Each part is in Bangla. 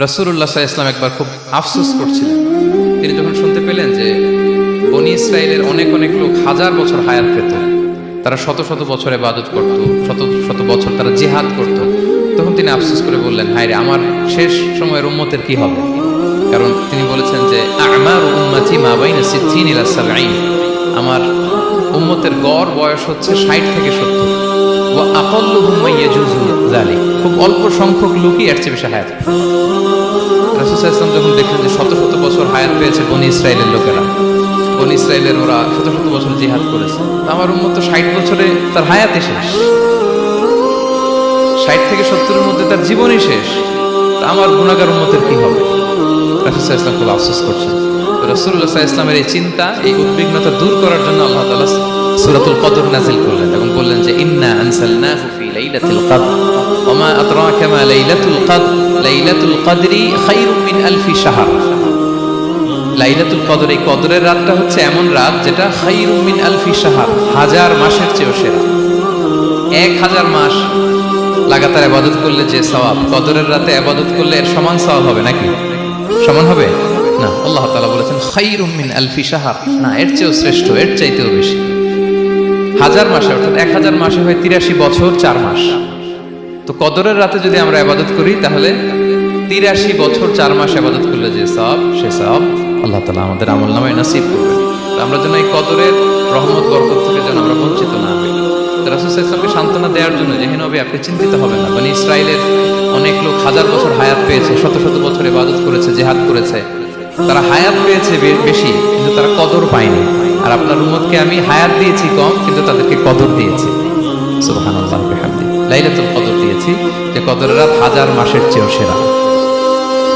রাসূলুল্লাহ সাল্লাল্লাহু আলাইহি ওয়াসাল্লাম একবার খুব আফসোস করছিলেন। তিনি যখন শুনতে পেলেন যে বনী ইসরাইলের অনেক অনেক লোক হাজার বছর হায়াত পেত, তারা শত শত বছর ইবাদত করত, শত শত বছর তারা জিহাদ করত, তখন তিনি আফসোস করে বললেন, হায় রে, আমার শেষ সময়ের উম্মতের কি হবে? কারণ তিনি বলেছেন যে আমারু উম্মতি মা বাইনা 60 ইলা 70, আমার উম্মতের গড় বয়স হচ্ছে 60 থেকে 70। ওয়া আকাল্লুহুম মান ইয়াজুজু যালিক, খুব অল্প সংখ্যক লোকই এর চেয়ে বেশি হায়াত। রাসূল সাল্লাল্লাহু আলাইহি ওয়াসাল্লাম যখন দেখলেন যে শত শত বছর হায়াত পেয়েছে বনী ইসরাইলের লোকেরা, বনী ইসরাইলের ওরা শত শত বছর জিহাদ করেছে, তো আমার উম্মত তো 60 বছরে তার হায়াতই শেষ, 60 থেকে 70-এর মধ্যে তার জীবনই শেষ, তা আমার গুনাহগার উম্মতের কি হবে? রাসূল সাল্লাল্লাহু আলাইহি ওয়াসাল্লাম খুব আফসোস করছেন। রাসূলুল্লাহ সাল্লাল্লাহু আলাইহি ওয়াসাল্লামের এই চিন্তা, এই উদ্বিগ্নতা দূর করার জন্য আল্লাহ তাআলা সূরাতুল কদর নাযিল করলেন এবং বললেন যে ইন্না আনসালনাহু ফি লাইলাতিল কদর ওয়া মা আদরাকা মা লাইলাতুল কদর লাইলাতুল কদরি খায়রুম মিন আলফি শাহর। লাইলাতুল কদর, এই কদরের রাতটা হচ্ছে এমন রাত যেটা খায়রুম মিন আলফি শাহর, হাজার মাসের চেয়েও সেরা। 1000 মাস লাগাতার ইবাদত করলে যে সওয়াব, কদরের রাতে ইবাদত করলে এর সমান সওয়াব হবে নাকি? সমান হবে না। আল্লাহ তাআলা বলেছেন খায়রুম মিন আলফি শাহর, না, এর চেয়েও শ্রেষ্ঠ, এর চাইতেও বেশি। 1000 মাসে, অর্থাৎ 1000 মাসে হয় 83 বছর 4 মাস। তো কদরের রাতে যদি আমরা ইবাদত করি তাহলে 83 বছর 4 মাস ইবাদত করলে যে সওয়াব, সে সওয়াব আল্লাহ তাআলা আমাদের আমলনামায় নসিব করবেন। তো আমরা যেন এই কদরের রহমত বরকত থেকে যেন আমরা বঞ্চিত না হই। রাসূল সাল্লাল্লাহু আলাইহি ওয়াসাল্লামকে সান্ত্বনা দেওয়ার জন্য যে হে নবী, আপনি চিন্তিত হবেন না, বনী ইসরাইলের অনেক লোক হাজার বছর হায়াত পেয়েছে, শত শত বছর ইবাদত করেছে, জিহাদ করেছে, তারা হায়াত পেয়েছে বেশি কিন্তু তারা কদর পায়নি। আর আপনার উম্মতকে আমি হায়াত দিয়েছি কম কিন্তু তাদেরকে কদর দিয়েছি। সুবহানাল্লাহ বিহামদি, লাইলাতুল কদর দিয়েছি, যে কদরের রাত 1000 মাসের চেয়েও সেরা।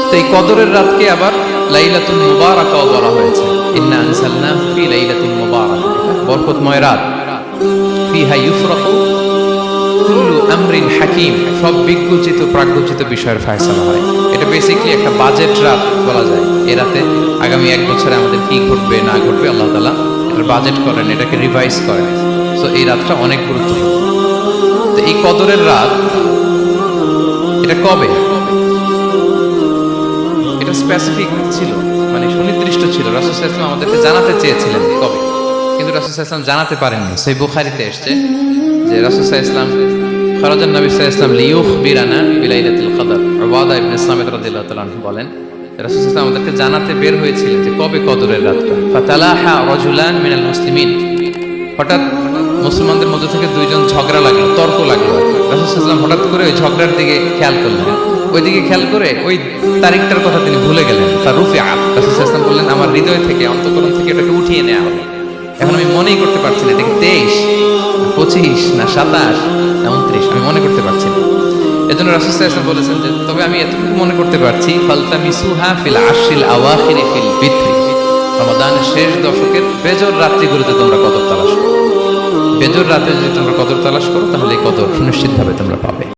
তো এই কদরের রাতকে আবার লাইলাতুল মুবারাকাও বলা হয়েছে। ইন্না আনসালনাহু ফি লাইলাতিন মুবারাকা, বরকতময় রাত। ফিহা ইউফরাকু কুল্লু আমরিন হাকিম, সব বিজ্ঞোচিত প্রাজ্ঞোচিত বিষয়ের ফয়সালা হয়। এটা বেসিক্যালি একটা বাজেট রাত বলা যায়। এই রাতে আগামী 1 বছরে আমাদের কি ঘটবে না ঘটবে আল্লাহ তাআলা এটার বাজেট করেন, এটাকে রিভাইজ করেন। সো এই রাতটা অনেক গুরুত্বপূর্ণ। তো এই কদরের রাত, এটা কবে? এটা স্পেসিফিক ছিল, মানে সুনির্দিষ্ট ছিল। রাসূল সাল্লাল্লাহু আলাইহি ওয়াসাল্লাম আমাদেরকে জানাতে চেয়েছিলেন কবে, কিন্তু রাসূল সাল্লাল্লাহু আলাইহি ওয়াসাল্লাম জানাতে পারেননি। সহিহ বুখারীতে এসেছে যে রাসূল সাল্লাল্লাহু আলাইহি ওয়াসাল্লাম খরাজান নবী সাল্লাল্লাহু আলাইহি ওয়াসাল্লাম লিয়ুখবিরানা বিলাইলাতিল কদর। উবাদা ইবনে সামিত রাদিয়াল্লাহু তাআলা আনহু বলেন, রাসূল সাল্লাল্লাহু আলাইহি ওয়াসাল্লাম আমাদেরকে জানাতে বের হয়েছিলেন যে কবে কদরের রাতটা। ফাতালাহা রাজুলান মিনাল মুসলিমিন, হঠাৎ মুসলমানদের মধ্যে থেকে 2 জন ঝগড়া লাগলো, তর্ক লাগলো। রাসূল সাল্লাল্লাহু আলাইহি ওয়াসাল্লাম হঠাৎ করে ওই ঝগড়ার দিকে খেয়াল করলেন, ওইদিকে খেয়াল করে ওই তারিখটার কথা তিনি ভুলে গেলেন। ফারুফিআ, রাসূল সাল্লাল্লাহু আলাইহি ওয়াসাল্লাম বললেন, আমার হৃদয় থেকে, অন্তঃকরণ থেকে এটাকে উঠিয়ে নেওয়া হবে। এখন আমি মনেই করতে পারছি না এটা 23 না 25 না 27 না 29, আমি মনে করতে পারছি না। এজন্য রাসূল সাল্লাল্লাহু আলাইহি ওয়াসাল্লাম বলেছেন যে তবে আমি এতটুকু মনে করতে পারছি, ফালতামিসুহা ফিল আশরিল আওয়াখির ফিল বিত্রি, রমাদানের শেষ দশকের বেজর রাত্রিগুলোতে তোমরা কদর তালাশ করো। বেজর রাতে যদি তোমরা কদর তালাশ করো তাহলে এই কদর সুনিশ্চিতভাবে তোমরা পাবে।